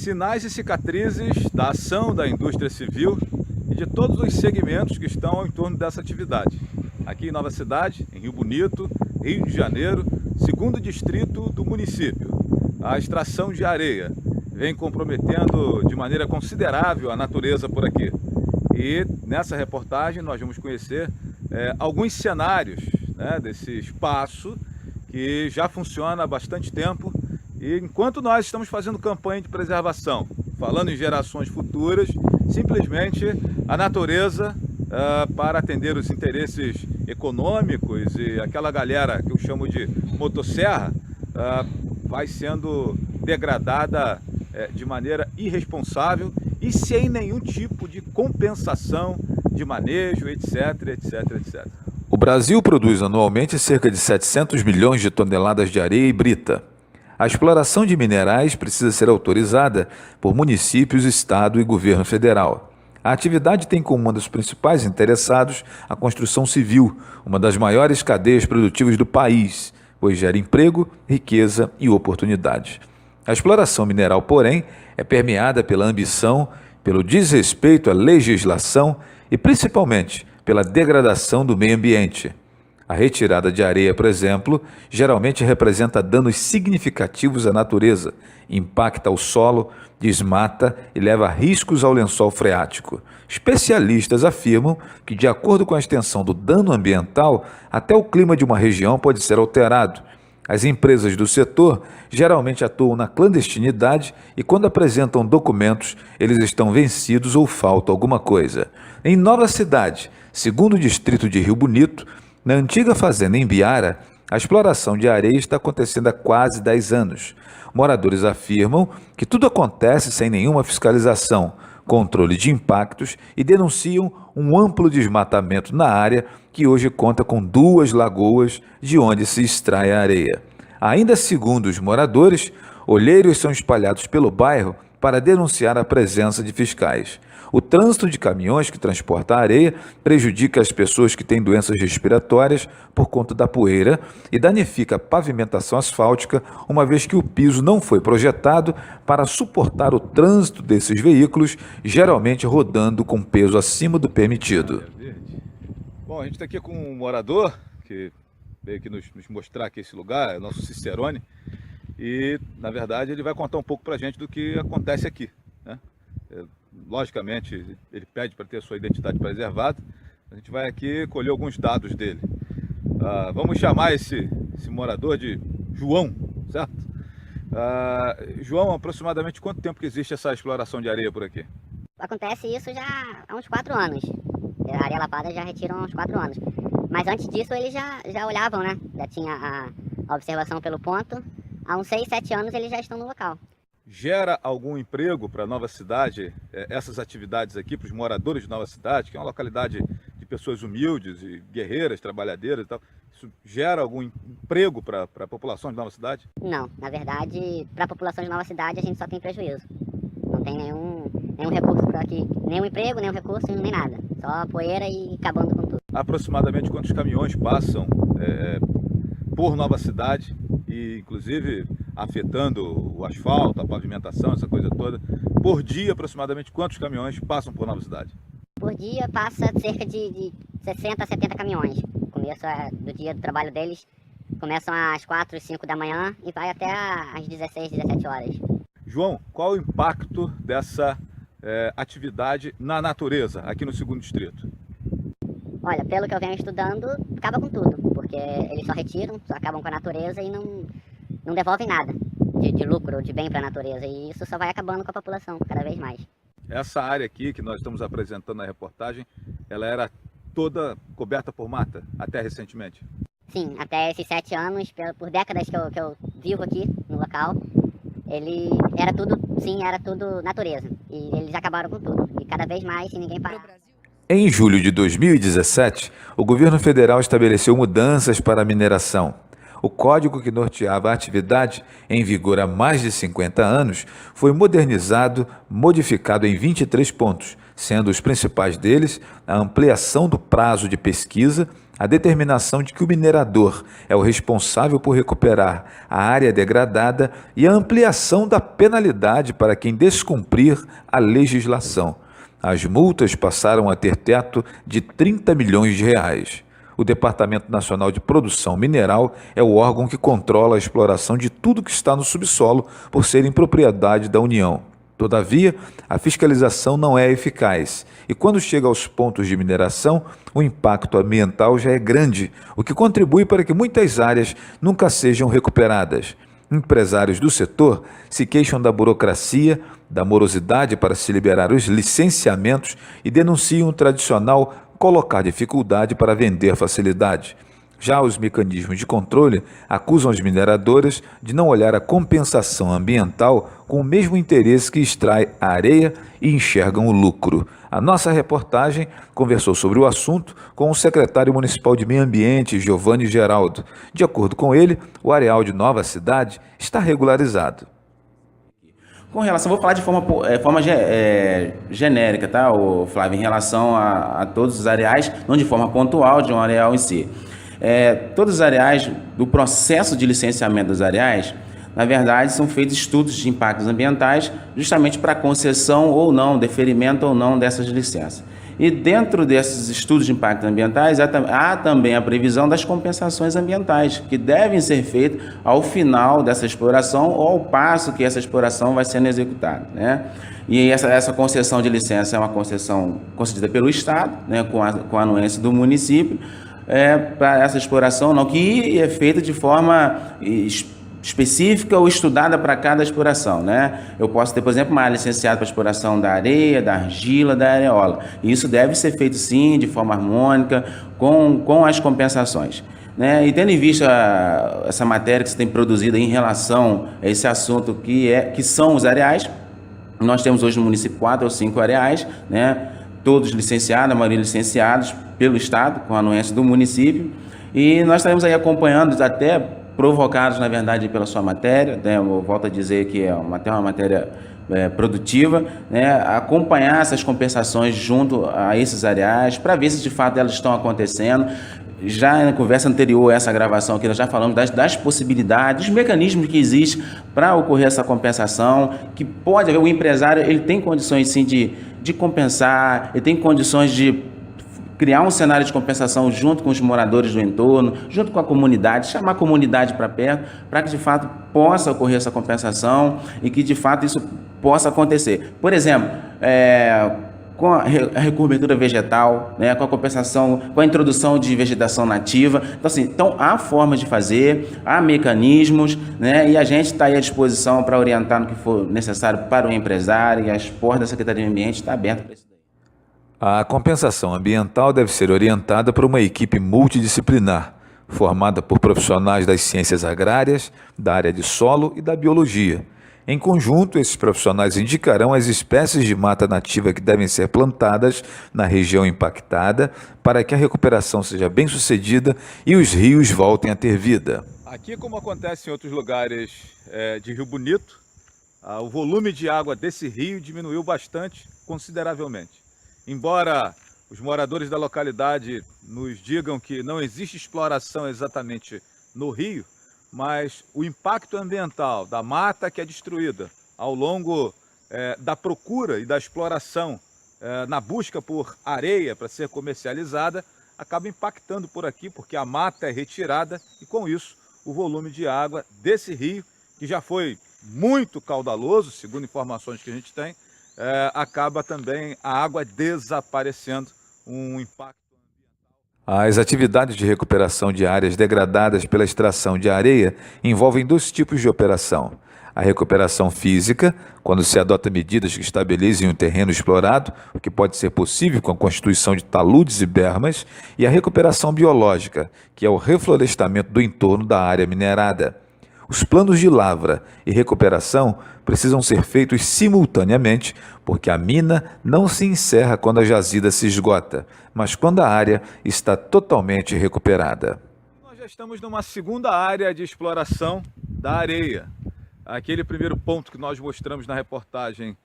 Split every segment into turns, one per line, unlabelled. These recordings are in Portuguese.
Sinais e cicatrizes da ação da indústria civil e de todos os segmentos que estão em torno dessa atividade. Aqui em Nova Cidade, em Rio Bonito, Rio de Janeiro, segundo distrito do município. A extração de areia vem comprometendo de maneira considerável a natureza por aqui. E nessa reportagem nós vamos conhecer alguns cenários, né, desse espaço que já funciona há bastante tempo. E enquanto nós estamos fazendo campanha de preservação, falando em gerações futuras, simplesmente a natureza, para atender os interesses econômicos e aquela galera que eu chamo de motosserra, vai sendo degradada de maneira irresponsável e sem nenhum tipo de compensação de manejo, etc, etc, etc.
O Brasil produz anualmente cerca de 700 milhões de toneladas de areia e brita. A exploração de minerais precisa ser autorizada por municípios, Estado e governo federal. A atividade tem como um dos principais interessados a construção civil, uma das maiores cadeias produtivas do país, pois gera emprego, riqueza e oportunidades. A exploração mineral, porém, é permeada pela ambição, pelo desrespeito à legislação e, principalmente, pela degradação do meio ambiente. A retirada de areia, por exemplo, geralmente representa danos significativos à natureza, impacta o solo, desmata e leva riscos ao lençol freático. Especialistas afirmam que, de acordo com a extensão do dano ambiental, até o clima de uma região pode ser alterado. As empresas do setor geralmente atuam na clandestinidade e, quando apresentam documentos, eles estão vencidos ou falta alguma coisa. Em Nova Cidade, segundo o distrito de Rio Bonito, na antiga fazenda em Biara, a exploração de areia está acontecendo há quase 10 anos. Moradores afirmam que tudo acontece sem nenhuma fiscalização, controle de impactos e denunciam um amplo desmatamento na área que hoje conta com 2 lagoas de onde se extrai a areia. Ainda segundo os moradores, olheiros são espalhados pelo bairro para denunciar a presença de fiscais. O trânsito de caminhões que transportam a areia prejudica as pessoas que têm doenças respiratórias por conta da poeira e danifica a pavimentação asfáltica, uma vez que o piso não foi projetado para suportar o trânsito desses veículos, geralmente rodando com peso acima do permitido.
Bom, a gente está aqui com um morador que veio aqui nos mostrar aqui esse lugar, é o nosso Cicerone, e na verdade ele vai contar um pouco para a gente do que acontece aqui, né? Logicamente, ele pede para ter a sua identidade preservada. A gente vai aqui colher alguns dados dele. Vamos chamar esse morador de João, certo? João, aproximadamente quanto tempo que existe essa exploração de areia por aqui?
Acontece isso já há uns 4 anos. A areia lapada já retiram há uns 4 anos. Mas antes disso eles já olhavam, né? Já tinha a observação pelo ponto. Há uns 6, 7 anos eles já estão no local.
Gera algum emprego para Nova Cidade, essas atividades aqui, para os moradores de Nova Cidade, que é uma localidade de pessoas humildes e guerreiras, trabalhadeiras e tal? Isso gera algum emprego para a população de Nova Cidade?
Não, na verdade, para a população de Nova Cidade a gente só tem prejuízo. Não tem nenhum recurso para aqui, nenhum emprego, nenhum recurso, nem nada. Só poeira e acabando com tudo.
Aproximadamente quantos caminhões passam por Nova Cidade e inclusive afetando o asfalto, a pavimentação, essa coisa toda? Por dia, aproximadamente quantos caminhões passam por Nova Cidade?
Por dia passa cerca de 60 a 70 caminhões. O começo do dia do trabalho deles começam às 4, 5 da manhã e vai até às 16, 17 horas.
João, qual o impacto dessa atividade na natureza aqui no segundo distrito?
Olha, pelo que eu venho estudando, acaba com tudo, porque eles só retiram, só acabam com a natureza e não devolvem nada de lucro ou de bem para a natureza, e isso só vai acabando com a população cada vez mais.
Essa área aqui que nós estamos apresentando na reportagem, ela era toda coberta por mata, até recentemente?
Sim, até esses 7 anos, por décadas que eu vivo aqui no local, ele era tudo natureza, e eles acabaram com tudo, e cada vez mais, se ninguém parar.
Em julho de 2017, o governo federal estabeleceu mudanças para a mineração. O código que norteava a atividade, em vigor há mais de 50 anos, foi modernizado, modificado em 23 pontos, sendo os principais deles a ampliação do prazo de pesquisa, a determinação de que o minerador é o responsável por recuperar a área degradada e a ampliação da penalidade para quem descumprir a legislação. As multas passaram a ter teto de 30 milhões de reais. O Departamento Nacional de Produção Mineral é o órgão que controla a exploração de tudo que está no subsolo por serem propriedade da União. Todavia, a fiscalização não é eficaz e quando chega aos pontos de mineração, o impacto ambiental já é grande, o que contribui para que muitas áreas nunca sejam recuperadas. Empresários do setor se queixam da burocracia, da morosidade para se liberar os licenciamentos e denunciam o tradicional colocar dificuldade para vender facilidade. Já os mecanismos de controle acusam as mineradoras de não olhar a compensação ambiental com o mesmo interesse que extrai a areia e enxergam o lucro. A nossa reportagem conversou sobre o assunto com o secretário municipal de Meio Ambiente, Giovanni Geraldo. De acordo com ele, o areal de Nova Cidade está regularizado.
Com relação, vou falar de forma genérica, tá, Flávio, em relação a todos os areais, não de forma pontual de um areal em si. Todos os areais, do processo de licenciamento dos areais, na verdade, são feitos estudos de impactos ambientais justamente para concessão ou não, deferimento ou não dessas licenças. E dentro desses estudos de impactos ambientais, há também a previsão das compensações ambientais, que devem ser feitas ao final dessa exploração ou ao passo que essa exploração vai sendo executada, né? E essa concessão de licença é uma concessão concedida pelo Estado, né, com a anuência do município, para essa exploração, não, que é feita de forma específica ou estudada para cada exploração, né? Eu posso ter, por exemplo, uma área licenciada para exploração da areia, da argila, da areola. E isso deve ser feito, sim, de forma harmônica, com as compensações, né? E tendo em vista essa matéria que você tem produzido em relação a esse assunto que são os areais, nós temos hoje no município 4 ou 5 areais, né? Todos licenciados, a maioria licenciados pelo Estado, com a anuência do município, e nós estaremos aí acompanhando, até provocados, na verdade, pela sua matéria, né? Eu volto a dizer que é até uma matéria produtiva, né? Acompanhar essas compensações junto a esses areais, para ver se de fato elas estão acontecendo. Já na conversa anterior a essa gravação aqui, nós já falamos das possibilidades, dos mecanismos que existem para ocorrer essa compensação, que pode haver, o empresário ele tem condições sim de compensar, ele tem condições de criar um cenário de compensação junto com os moradores do entorno, junto com a comunidade, chamar a comunidade para perto, para que de fato possa ocorrer essa compensação e que de fato isso possa acontecer. Por exemplo, com a recobertura vegetal, né, com a compensação, com a introdução de vegetação nativa. Então há formas de fazer, há mecanismos, né, e a gente está aí à disposição para orientar no que for necessário para o empresário, e as portas da Secretaria do Ambiente estão abertas para isso daí.
A compensação ambiental deve ser orientada por uma equipe multidisciplinar, formada por profissionais das ciências agrárias, da área de solo e da biologia. Em conjunto, esses profissionais indicarão as espécies de mata nativa que devem ser plantadas na região impactada para que a recuperação seja bem sucedida e os rios voltem a ter vida.
Aqui, como acontece em outros lugares de Rio Bonito, o volume de água desse rio diminuiu bastante, consideravelmente. Embora os moradores da localidade nos digam que não existe exploração exatamente no rio, mas o impacto ambiental da mata que é destruída ao longo da procura e da exploração na busca por areia para ser comercializada acaba impactando por aqui, porque a mata é retirada e com isso o volume de água desse rio, que já foi muito caudaloso, segundo informações que a gente tem, acaba também a água desaparecendo, um impacto.
As atividades de recuperação de áreas degradadas pela extração de areia envolvem dois tipos de operação. A recuperação física, quando se adota medidas que estabilizem o terreno explorado, o que pode ser possível com a constituição de taludes e bermas, e a recuperação biológica, que é o reflorestamento do entorno da área minerada. Os planos de lavra e recuperação precisam ser feitos simultaneamente, porque a mina não se encerra quando a jazida se esgota, mas quando a área está totalmente recuperada.
Nós já estamos numa segunda área de exploração da areia. Aquele primeiro ponto que nós mostramos na reportagem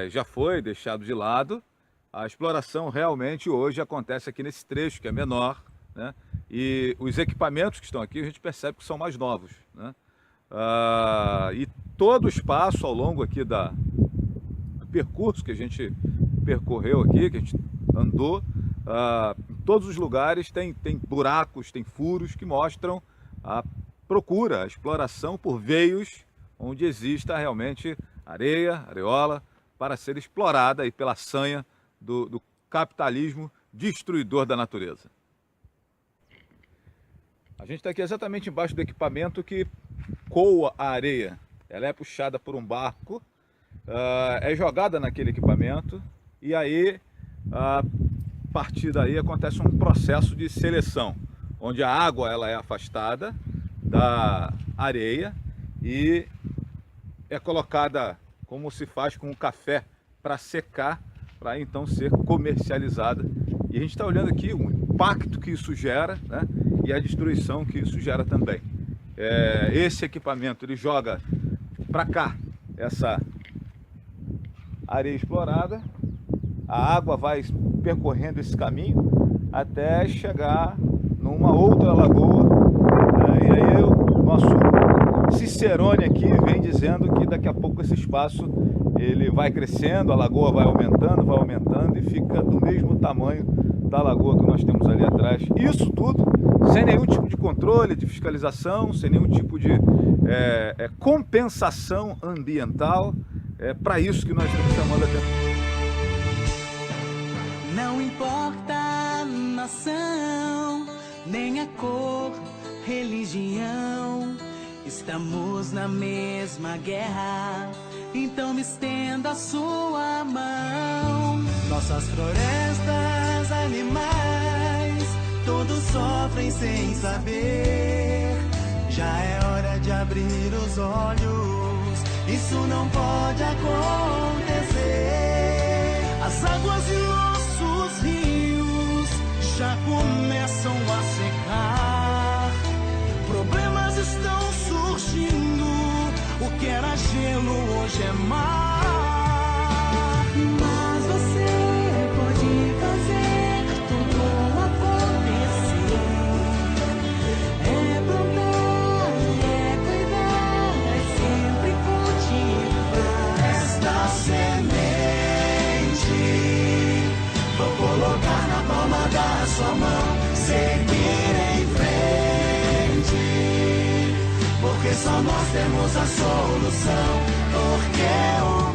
já foi deixado de lado. A exploração realmente hoje acontece aqui nesse trecho, que é menor, né? E os equipamentos que estão aqui, a gente percebe que são mais novos, né? E todo o espaço ao longo aqui do percurso que a gente percorreu aqui, que a gente andou, em todos os lugares tem buracos, tem furos que mostram a procura, a exploração por veios onde exista realmente areia, areola, para ser explorada aí pela sanha do capitalismo destruidor da natureza. A gente está aqui exatamente embaixo do equipamento que coa a areia. Ela é puxada por um barco, é jogada naquele equipamento e aí, a partir daí, acontece um processo de seleção, onde a água ela é afastada da areia e é colocada como se faz com o café para secar, para então ser comercializada. E a gente está olhando aqui o impacto que isso gera, né? E a destruição que isso gera também. Esse equipamento ele joga para cá essa areia explorada, a água vai percorrendo esse caminho até chegar numa outra lagoa, né? E aí o nosso Cicerone aqui vem dizendo que daqui a pouco esse espaço ele vai crescendo, a lagoa vai aumentando e fica do mesmo tamanho da lagoa que nós temos ali atrás. Isso tudo sem nenhum tipo de controle, de fiscalização, sem nenhum tipo de compensação ambiental. É para isso que nós estamos chamando a atenção.
Não importa a nação, nem a cor, religião, estamos na mesma guerra, então me estenda a sua mão. Nossas florestas, animais, todos sofrem sem saber. Já é hora de abrir os olhos, isso não pode acontecer. As águas e nossos rios já começam a secar. Problemas estão surgindo, o que era gelo hoje é mar. Mas você pode fazer tudo acontecer. É plantar, é cuidar, é sempre cultivar esta semente. Vou colocar na palma da sua mão, seguir em frente, porque só nós temos a solução, porque o